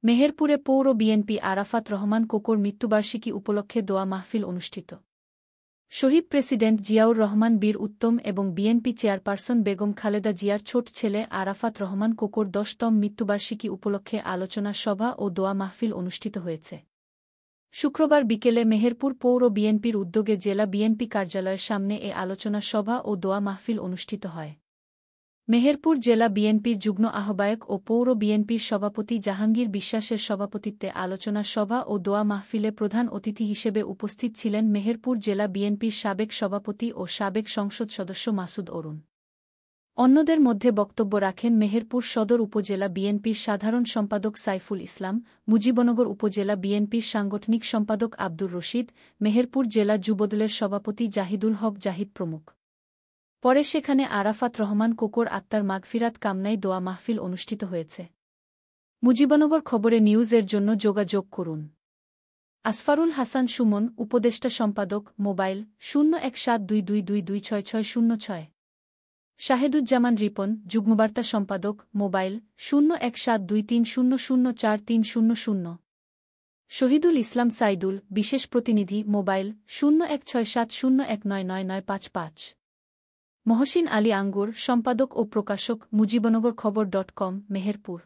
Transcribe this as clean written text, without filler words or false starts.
মেহেরপুরে পৌর বিএনপি আরাফাত রহমান কোকোর মৃত্যুবার্ষিকী উপলক্ষে দোয়া মাহফিল অনুষ্ঠিত। শহীদ প্রেসিডেন্ট জিয়াউর রহমান বীর উত্তম এবং বিএনপি চেয়ারপারসন বেগম খালেদা জিয়ার ছোট ছেলে আরাফাত রহমান কোকোর ১০তম মৃত্যুবার্ষিকী উপলক্ষে আলোচনা সভা ও দোয়া মাহফিল অনুষ্ঠিত হয়েছে। শুক্রবার বিকেলে মেহেরপুর পৌর বিএনপির উদ্যোগে জেলা বিএনপি কার্যালয়ের সামনে এ আলোচনা সভা ও দোয়া মাহফিল অনুষ্ঠিত হয়। মেহেরপুর জেলা বিএনপির যুগ্ম আহ্বায়ক ও পৌর বিএনপির সভাপতি জাহাঙ্গীর বিশ্বাসের সভাপতিত্বে আলোচনা সভা ও দোয়া মাহফিলে প্রধান অতিথি হিসেবে উপস্থিত ছিলেন মেহেরপুর জেলা বিএনপির সাবেক সভাপতি ও সাবেক সংসদ সদস্য মাসুদ অরুণ। অন্যদের মধ্যে বক্তব্য রাখেন মেহেরপুর সদর উপজেলা বিএনপির সাধারণ সম্পাদক সাইফুল ইসলাম, মুজিবনগর উপজেলা বিএনপির সাংগঠনিক সম্পাদক আব্দুর রশিদ, মেহেরপুর জেলা যুবদলের সভাপতি জাহিদুল হক জাহিদ প্রমুখ। পরে সেখানে আরাফাত রহমান কোকোর আত্মার মাগফিরাত কামনায় দোয়া মাহফিল অনুষ্ঠিত হয়েছে। মুজিবনগর খবরে নিউজের জন্য যোগাযোগ করুন। আসফারুল হাসান সুমন, উপদেষ্টা সম্পাদক, মোবাইল 017222266606। শাহেদুজ্জামান রিপন, যুগ্মবার্তা সম্পাদক, মোবাইল 017230043000। শহীদুল ইসলাম সাইদুল, বিশেষ প্রতিনিধি, মোবাইল 016701999955। মহসিন আলী আঙ্গুর, সম্পাদক ও প্রকাশক, মুজিবনগর খবর.com, মেহেরপুর।